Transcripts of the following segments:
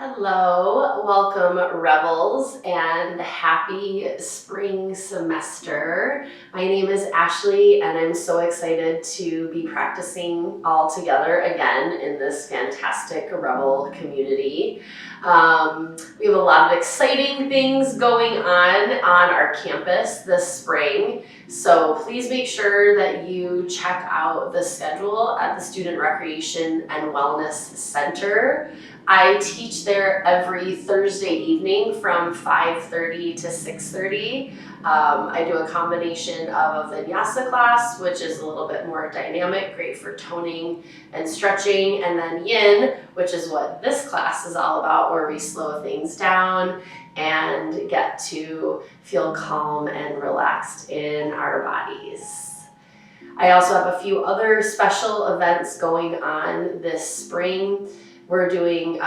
Hello, welcome Rebels, and happy spring semester. My name is Ashley, and I'm so excited to be practicing all together again in this fantastic Rebel community. We have a lot of exciting things going on our campus this spring, so please make sure that you check out the schedule at the Student Recreation and Wellness Center. I teach there every Thursday evening from 5:30 to 6:30. I do a combination of a vinyasa class, which is a little bit more dynamic, great for toning and stretching, and then yin, which is what this class is all about, where we slow things down and get to feel calm and relaxed in our bodies. I also have a few other special events going on this spring. We're doing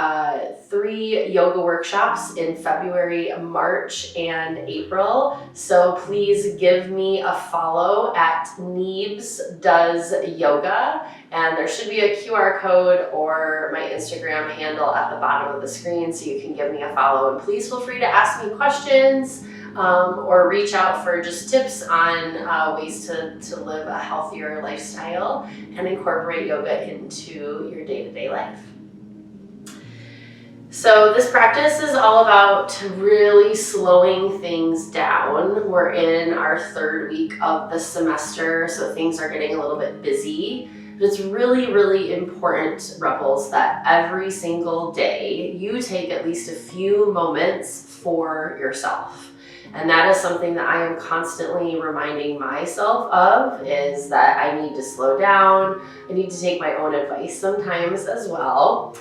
3 yoga workshops in February, March, and April. So please give me a follow at Neebs Does Yoga. And there should be a QR code or my Instagram handle at the bottom of the screen so you can give me a follow. And please feel free to ask me questions or reach out for just tips on ways to live a healthier lifestyle and incorporate yoga into your day-to-day life. So this practice is all about really slowing things down. We're in our 3rd week of the semester, so things are getting a little bit busy. But it's really, really important, Rebels, that every single day you take at least a few moments for yourself. And that is something that I am constantly reminding myself of, is that I need to slow down. I need to take my own advice sometimes as well.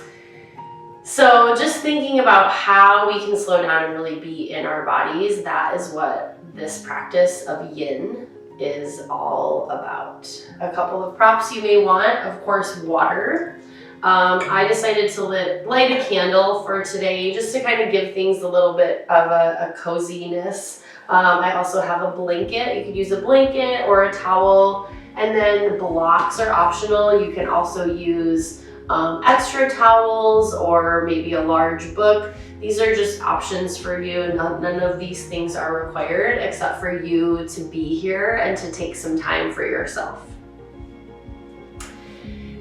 So just thinking about how we can slow down and really be in our bodies, that is what this practice of yin is all about. A couple of props you may want, of course, water. I decided to light a candle for today just to kind of give things a little bit of a coziness. I also have a blanket. You could use a blanket or a towel, and then blocks are optional. You can also use extra towels or maybe a large book. These are just options for you. None of these things are required except for you to be here and to take some time for yourself.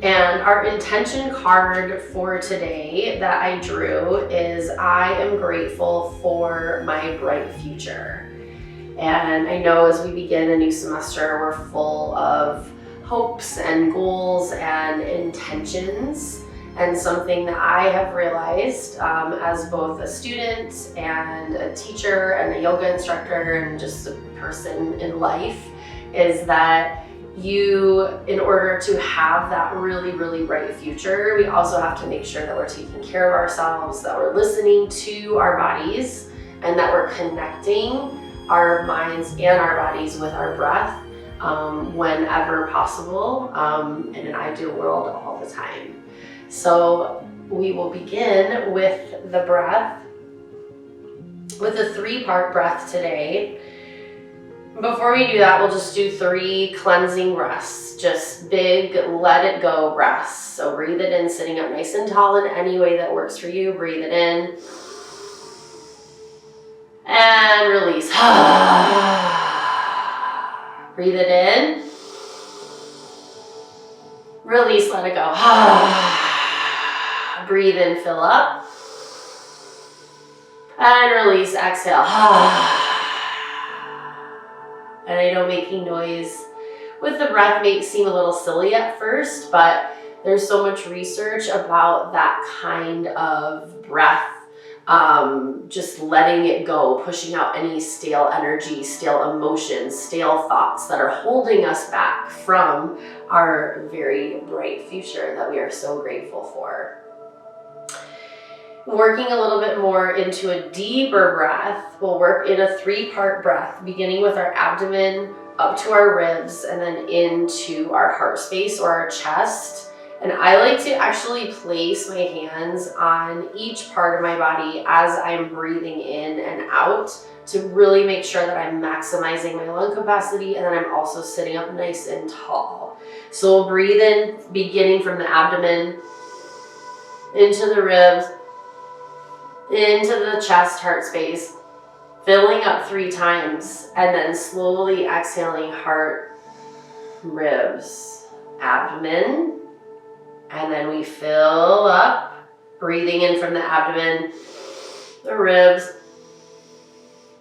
And our intention card for today that I drew is I am grateful for my bright future. And I know as we begin a new semester, we're full of hopes and goals and intentions, and something that I have realized as both a student and a teacher and a yoga instructor and just a person in life is that in order to have that really, really bright future, we also have to make sure that we're taking care of ourselves, that we're listening to our bodies, and that we're connecting our minds and our bodies with our breath whenever possible, in an ideal world all the time. So we will begin with the breath, with a 3-part breath today. Before we do that, we'll just do 3 cleansing breaths, just big let it go breaths. So breathe it in, sitting up nice and tall in any way that works for you. Breathe it in and release. Breathe it in, release, let it go. Breathe in, fill up, and release, exhale. And I know making noise with the breath may seem a little silly at first, but there's so much research about that kind of breath. Just letting it go, pushing out any stale energy, stale emotions, stale thoughts that are holding us back from our very bright future that we are so grateful for. Working a little bit more into a deeper breath, we'll work in a 3-part breath, beginning with our abdomen up to our ribs and then into our heart space or our chest. And I like to actually place my hands on each part of my body as I'm breathing in and out to really make sure that I'm maximizing my lung capacity and then I'm also sitting up nice and tall. So we'll breathe in, beginning from the abdomen, into the ribs, into the chest, heart space, filling up 3 times, and then slowly exhaling heart, ribs, abdomen, and then we fill up, breathing in from the abdomen, the ribs,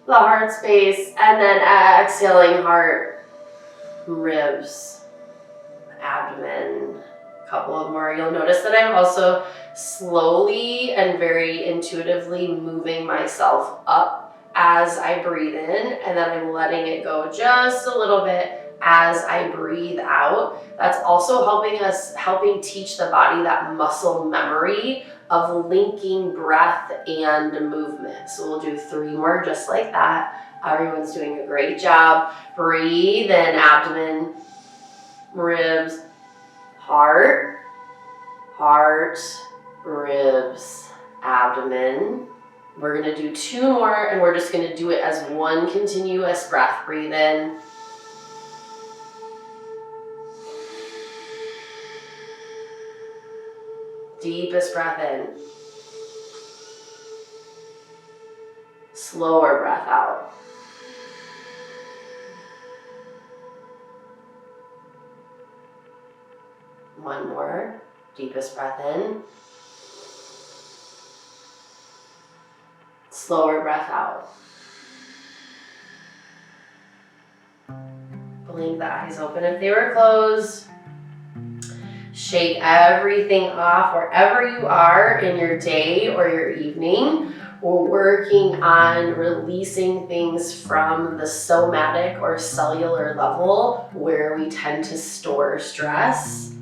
the heart space, and then exhaling heart, ribs, abdomen. A couple of more. You'll notice that I'm also slowly and very intuitively moving myself up as I breathe in, and then I'm letting it go just a little bit as I breathe out. That's also helping teach the body that muscle memory of linking breath and movement. So we'll do 3 more just like that. Everyone's doing a great job. Breathe in, abdomen, ribs, heart, ribs, abdomen. We're gonna do 2 more, and we're just gonna do it as one continuous breath. Breathe in. Deepest breath in. Slower breath out. One more. Deepest breath in. Slower breath out. Blink the eyes open if they were closed. Shake everything off wherever you are in your day or your evening. We're working on releasing things from the somatic or cellular level where we tend to store stress.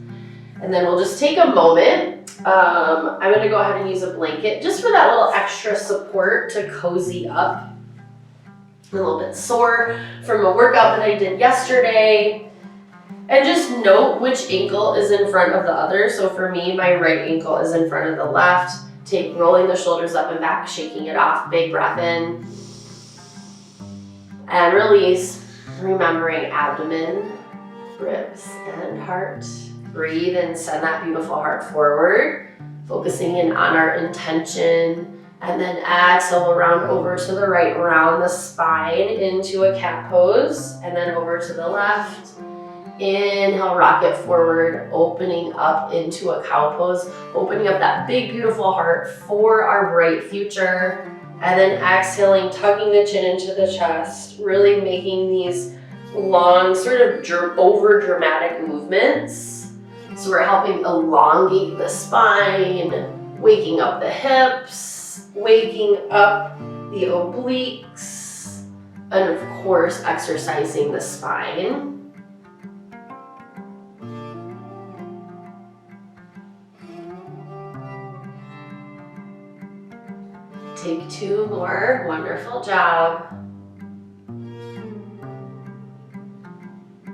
And then we'll just take a moment. I'm gonna go ahead and use a blanket just for that little extra support to cozy up. I'm a little bit sore from a workout that I did yesterday. And just note which ankle is in front of the other. So for me, my right ankle is in front of the left. Rolling the shoulders up and back, shaking it off. Big breath in. And release. Remembering abdomen, ribs, and heart. Breathe and send that beautiful heart forward. Focusing in on our intention. And then exhale around over to the right. Round the spine into a cat pose. And then over to the left. Inhale, rock it forward, opening up into a cow pose, opening up that big, beautiful heart for our bright future. And then exhaling, tucking the chin into the chest, really making these long, sort of over-dramatic movements. So we're helping elongate the spine, waking up the hips, waking up the obliques, and of course, exercising the spine. Take 2 more. Wonderful job.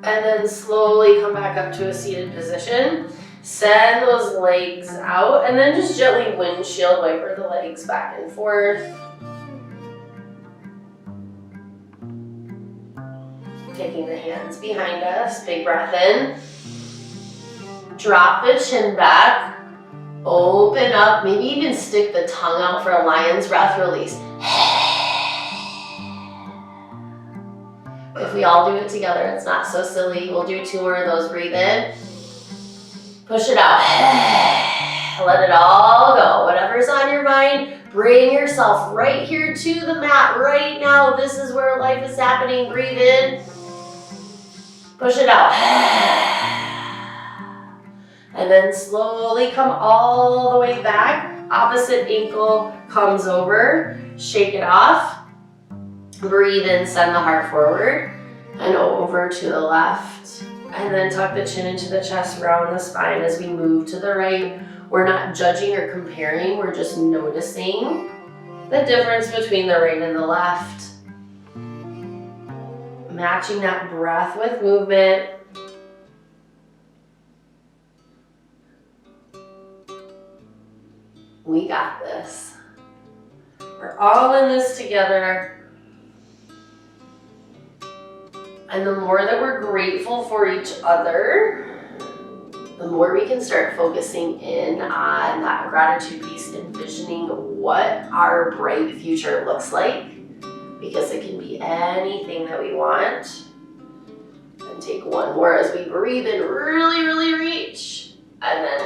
And then slowly come back up to a seated position. Send those legs out and then just gently windshield wiper the legs back and forth. Taking the hands behind us. Big breath in. Drop the chin back. Open up, maybe even stick the tongue out for a lion's breath. Release. If we all do it together, it's not so silly. We'll do 2 more of those. Breathe in. Push it out. Let it all go. Whatever's on your mind, bring yourself right here to the mat right now. This is where life is happening. Breathe in. Push it out. And then slowly come all the way back. Opposite ankle comes over. Shake it off. Breathe in, send the heart forward. And over to the left. And then tuck the chin into the chest, round the spine as we move to the right. We're not judging or comparing. We're just noticing the difference between the right and the left. Matching that breath with movement. We got this. We're all in this together. And the more that we're grateful for each other, the more we can start focusing in on that gratitude piece, envisioning what our bright future looks like, because it can be anything that we want. And take one more as we breathe in, really, really reach. And then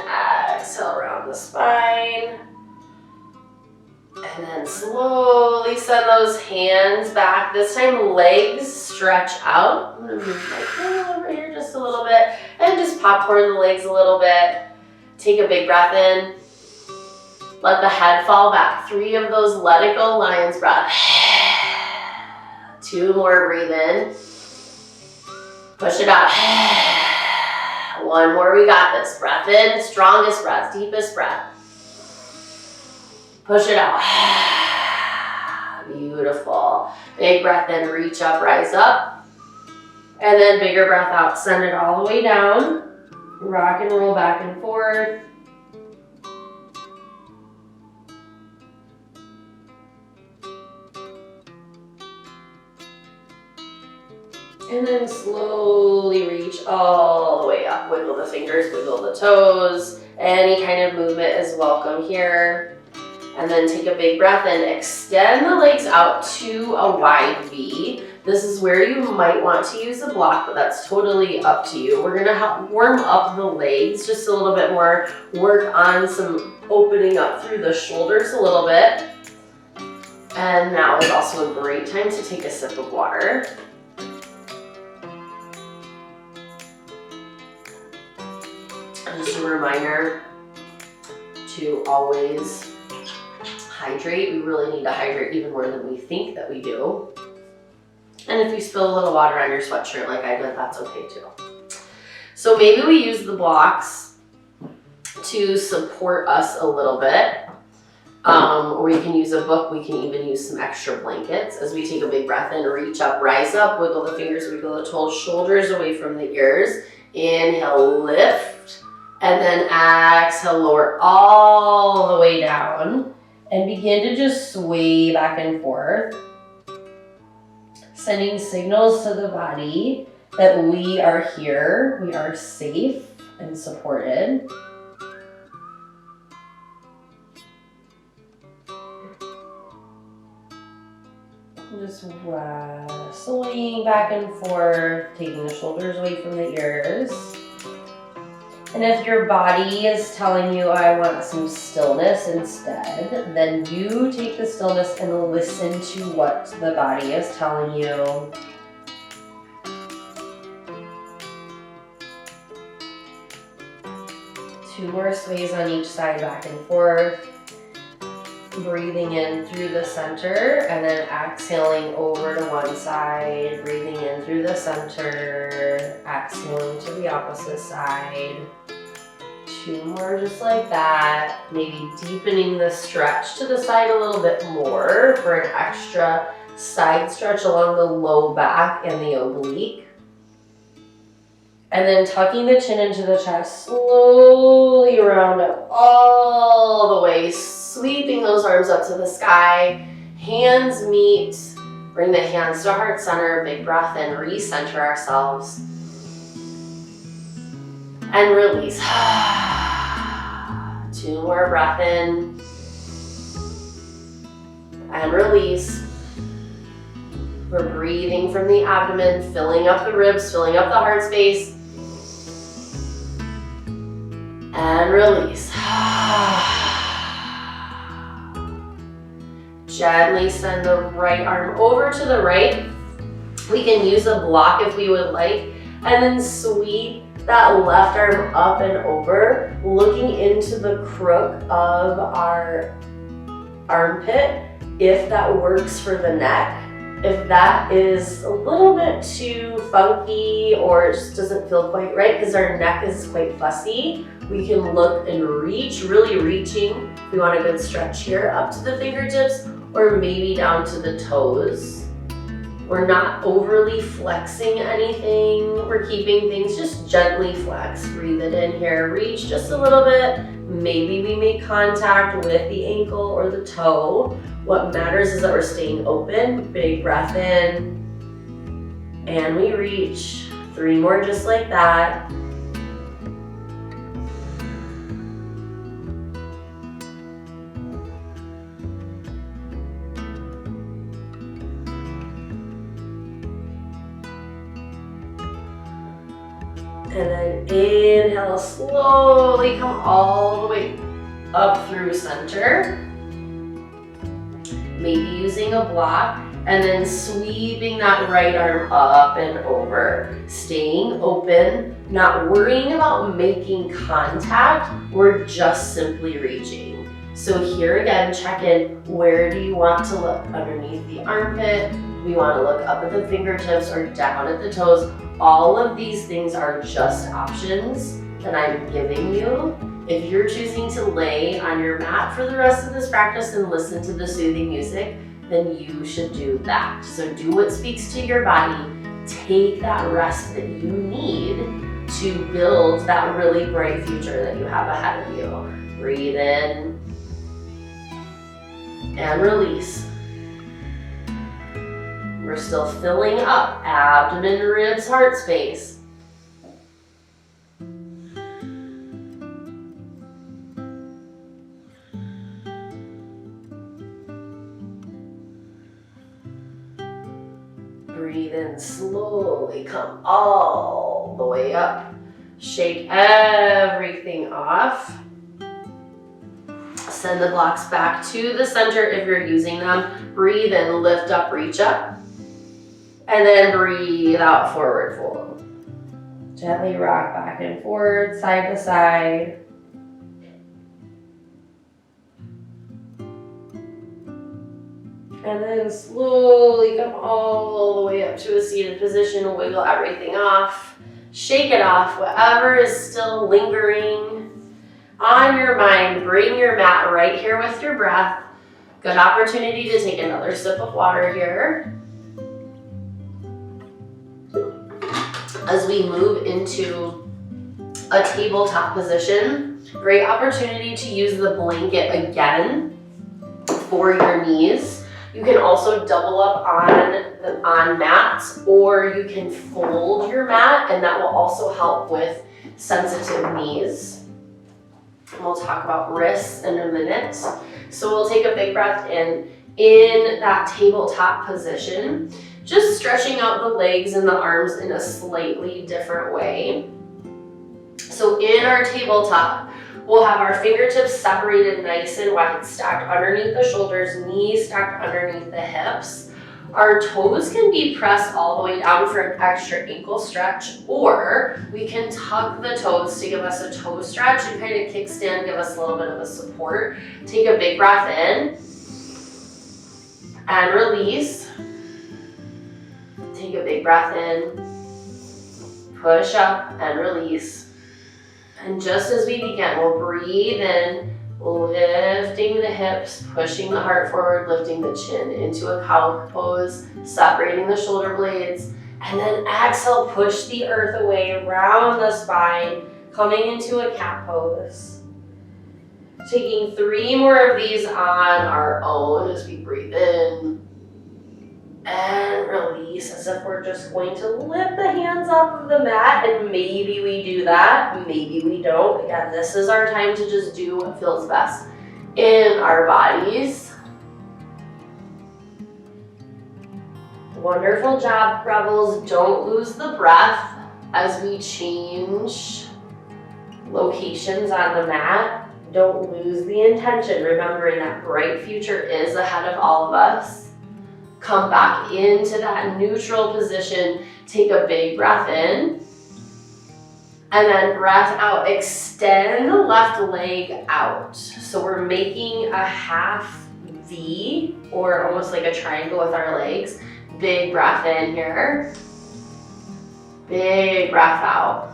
exhale around the spine. And then slowly send those hands back. This time legs stretch out. I'm gonna move my tail over here just a little bit and just popcorn the legs a little bit. Take a big breath in. Let the head fall back. 3 of those let it go lion's breath. 2 more, breathe in. Push it out. 1 more, we got this. Breath in, strongest breath, deepest breath. Push it out. Beautiful. Big breath in, reach up, rise up. And then bigger breath out, send it all the way down. Rock and roll back and forth. And then slowly reach all the way up. Wiggle the fingers, wiggle the toes. Any kind of movement is welcome here. And then take a big breath in. Extend the legs out to a wide V. This is where you might want to use a block, but that's totally up to you. We're gonna help warm up the legs just a little bit more. Work on some opening up through the shoulders a little bit. And now is also a great time to take a sip of water. Just a reminder to always hydrate. We really need to hydrate even more than we think that we do. And if you spill a little water on your sweatshirt like I did, that's okay too. So maybe we use the blocks to support us a little bit. Or we can use a book. We can even use some extra blankets. As we take a big breath in, reach up, rise up, wiggle the fingers, wiggle the toes, shoulders away from the ears. Inhale, lift. And then exhale, lower all the way down and begin to just sway back and forth, sending signals to the body that we are here, we are safe and supported. Just swaying back and forth, taking the shoulders away from the ears. And if your body is telling you, I want some stillness instead, then you take the stillness and listen to what the body is telling you. Two more sways on each side, back and forth. Breathing in through the center and then exhaling over to one side. Breathing in through the center, exhaling to the opposite side. Two more just like that. Maybe deepening the stretch to the side a little bit more for an extra side stretch along the low back and the oblique. And then tucking the chin into the chest, slowly round up all the way, sweeping those arms up to the sky. Hands meet, bring the hands to heart center, big breath in, recenter ourselves. And release. 2 more, breath in. And release. We're breathing from the abdomen, filling up the ribs, filling up the heart space. And release. Gently send the right arm over to the right. We can use a block if we would like. And then sweep that left arm up and over, looking into the crook of our armpit, if that works for the neck. If that is a little bit too funky or it just doesn't feel quite right because our neck is quite fussy, we can look and reach, really reaching. If we want a good stretch here, up to the fingertips or maybe down to the toes. We're not overly flexing anything. We're keeping things just gently flexed. Breathe it in here, reach just a little bit. Maybe we make contact with the ankle or the toe. What matters is that we're staying open. Big breath in. And we reach. 3 more just like that. And then inhale, slowly come all the way up through center. Maybe using a block, and then sweeping that right arm up and over. Staying open, not worrying about making contact, we're just simply reaching. So here again, check in, where do you want to look? Underneath the armpit, we want to look up at the fingertips or down at the toes. All of these things are just options that I'm giving you. If you're choosing to lay on your mat for the rest of this practice and listen to the soothing music, then you should do that. So do what speaks to your body. Take that rest that you need to build that really bright future that you have ahead of you. Breathe in and release. We're still filling up abdomen, ribs, heart space. Breathe in slowly, come all the way up. Shake everything off. Send the blocks back to the center if you're using them. Breathe in, lift up, reach up. And then breathe out, forward fold. Gently rock back and forward, side to side. And then slowly come all the way up to a seated position, wiggle everything off. Shake it off, whatever is still lingering on your mind. Bring your mat right here with your breath. Good opportunity to take another sip of water here. As we move into a tabletop position, great opportunity to use the blanket again for your knees. You can also double up on mats, or you can fold your mat, and that will also help with sensitive knees. And we'll talk about wrists in a minute. So we'll take a big breath in that tabletop position, just stretching out the legs and the arms in a slightly different way. So in our tabletop, we'll have our fingertips separated nice and wide, stacked underneath the shoulders, knees stacked underneath the hips. Our toes can be pressed all the way down for an extra ankle stretch, or we can tuck the toes to give us a toe stretch and kind of kickstand, give us a little bit of a support. Take a big breath in and release. Take a big breath in, push up and release. And just as we begin, we'll breathe in, lifting the hips, pushing the heart forward, lifting the chin into a cow pose, separating the shoulder blades, and then exhale, push the earth away around the spine, coming into a cat pose. Taking 3 more of these on our own as we breathe in and release, as if we're just going to lift the hands off of the mat, and maybe we do that, maybe we don't. Again, this is our time to just do what feels best in our bodies. Wonderful job, Rebels. Don't lose the breath as we change locations on the mat. Don't lose the intention, remembering that bright future is ahead of all of us. Come back into that neutral position. Take a big breath in. And then breath out. Extend the left leg out. So we're making a half V, or almost like a triangle with our legs. Big breath in here. Big breath out.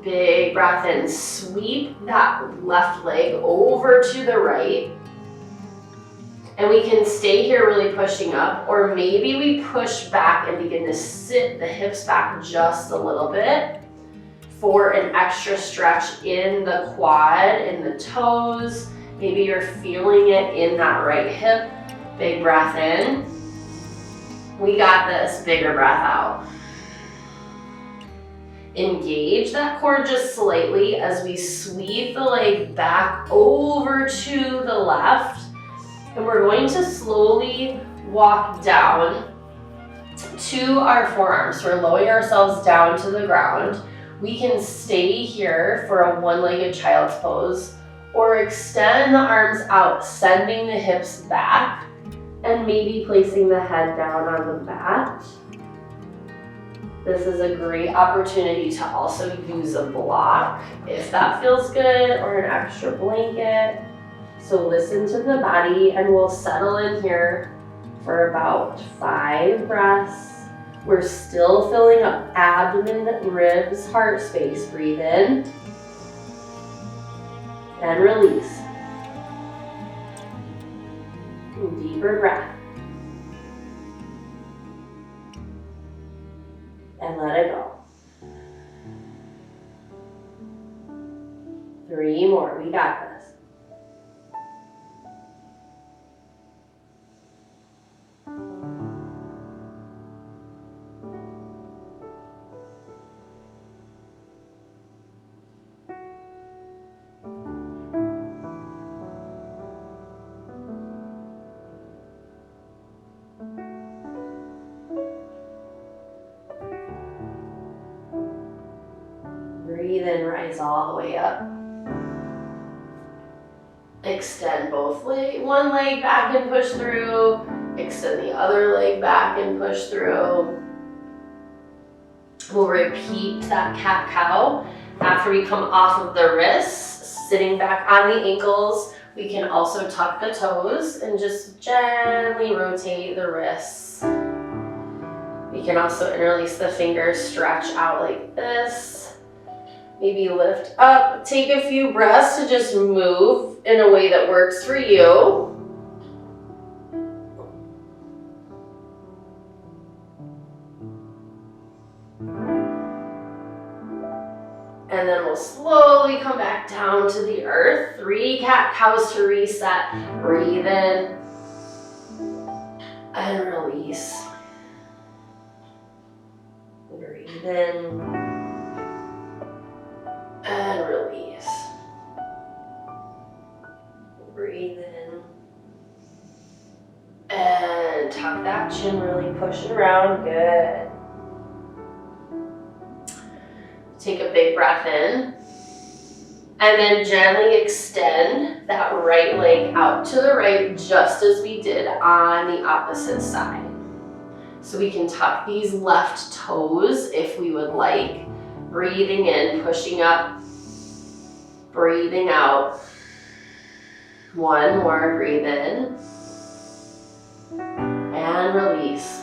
Big breath in. Sweep that left leg over to the right. And we can stay here really pushing up, or maybe we push back and begin to sit the hips back just a little bit for an extra stretch in the quad, in the toes. Maybe you're feeling it in that right hip. Big breath in. We got this. Bigger breath out. Engage that core just slightly as we sweep the leg back over to the left. And we're going to slowly walk down to our forearms. We're lowering ourselves down to the ground. We can stay here for a one-legged child's pose or extend the arms out, sending the hips back and maybe placing the head down on the mat. This is a great opportunity to also use a block if that feels good, or an extra blanket. So listen to the body, and we'll settle in here for about 5 breaths. We're still filling up abdomen, ribs, heart space. Breathe in and release. Deeper breath. And let it go. 3 more, we got this. Breathe in, rise all the way up. Extend both one leg back and push through. Extend the other leg back and push through. We'll repeat that cat-cow. After we come off of the wrists, sitting back on the ankles, we can also tuck the toes and just gently rotate the wrists. We can also interlace the fingers, stretch out like this. Maybe lift up, take a few breaths to just move in a way that works for you. And then we'll slowly come back down to the earth. 3 cat-cows to reset. Breathe in and release. Breathe in and release. Breathe in and tuck that chin, really push it around. Good. Take a big breath in and then gently extend that right leg out to the right, just as we did on the opposite side. So we can tuck these left toes if we would like. Breathing in, pushing up, breathing out. 1 more, breathe in and release.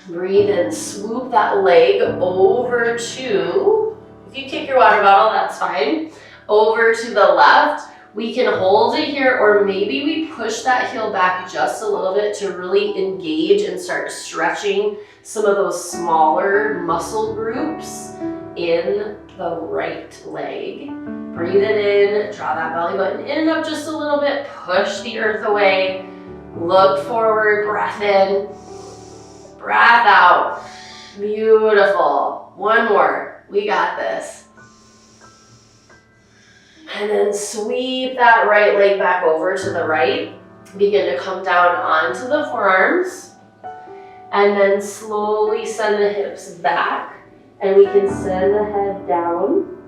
Breathe in, swoop that leg over to, if you kick your water bottle, that's fine, over to the left. We can hold it here, or maybe we push that heel back just a little bit to really engage and start stretching some of those smaller muscle groups in the right leg. Breathe it in, draw that belly button in and up just a little bit, push the earth away, look forward, breath in, breath out. Beautiful. 1 more, we got this. And then sweep that right leg back over to the right. Begin to come down onto the forearms. And then slowly send the hips back. And we can send the head down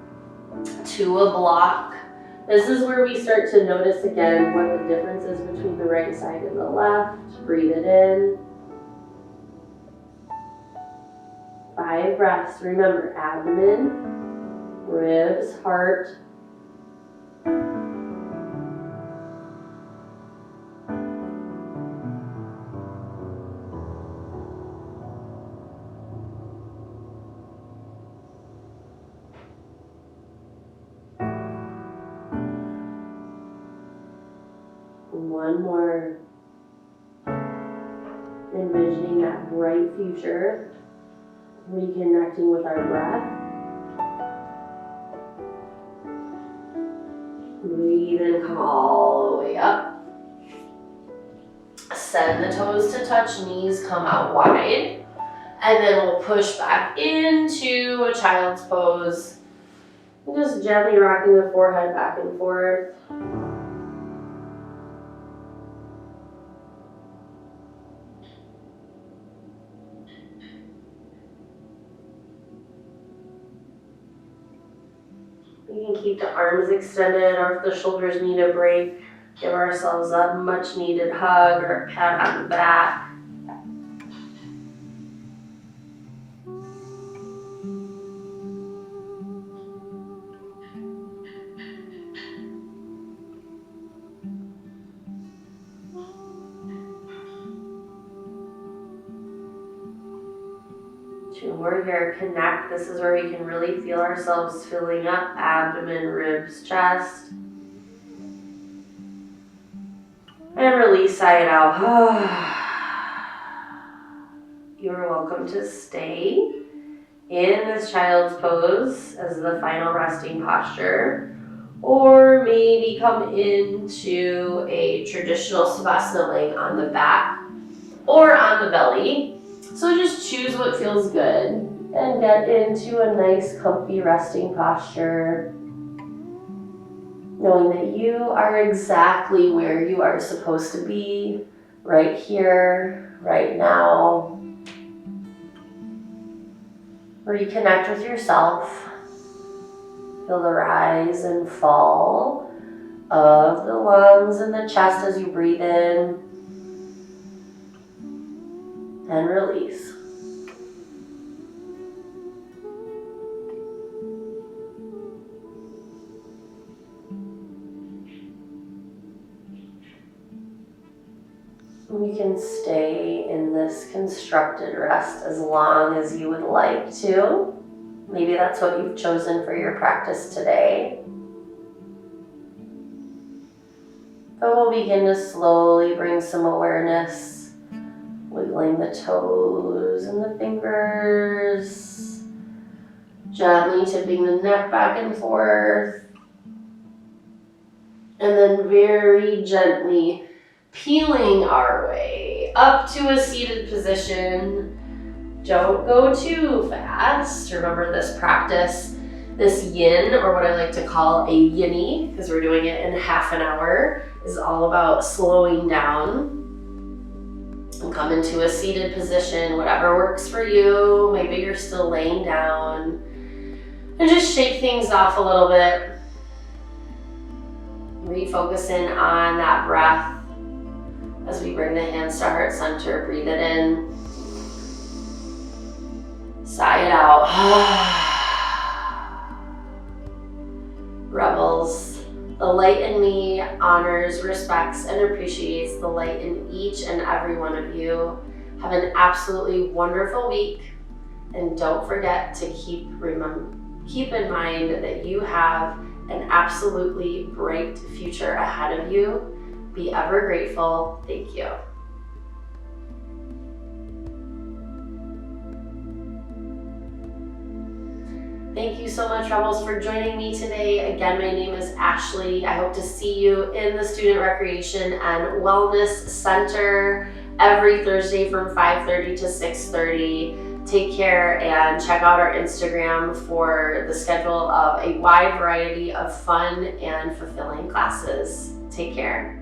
to a block. This is where we start to notice again what the difference is between the right side and the left. Breathe it in. 5 breaths. Remember, abdomen, ribs, heart. One more. Envisioning that bright future. Reconnecting with our breath. Breathe in, come all the way up. Send the toes to touch, knees come out wide. And then we'll push back into a child's pose. Just gently rocking the forehead back and forth. We can keep the arms extended, or if the shoulders need a break, give ourselves a much needed hug or a pat on the back. Two more here. Connect. This is where we can really feel ourselves filling up abdomen, ribs, chest. And release, sigh it out. You're welcome to stay in this child's pose as the final resting posture, or maybe come into a traditional savasana laying on the back or on the belly. So just choose what feels good and get into a nice comfy resting posture, knowing that you are exactly where you are supposed to be, right here, right now. Reconnect with yourself. Feel the rise and fall of the lungs and the chest as you breathe in and release. You can stay in this constructed rest as long as you would like to. Maybe that's what you've chosen for your practice today. But we'll begin to slowly bring some awareness, wiggling the toes and the fingers, gently tipping the neck back and forth, and then very gently peeling our way up to a seated position. Don't go too fast. Remember this practice, this yin, or what I like to call a yinny, because we're doing it in half an hour, is all about slowing down. And come into a seated position, whatever works for you. Maybe you're still laying down. And just shake things off a little bit. Refocusing on that breath. As we bring the hands to heart center, breathe it in. Sigh it out. Rebels, the light in me honors, respects, and appreciates the light in each and every one of you. Have an absolutely wonderful week. And don't forget to keep in mind that you have an absolutely bright future ahead of you. Be ever grateful. Thank you. Thank you so much, Rebels, for joining me today. Again, my name is Ashley. I hope to see you in the Student Recreation and Wellness Center every Thursday from 5:30 to 6:30. Take care and check out our Instagram for the schedule of a wide variety of fun and fulfilling classes. Take care.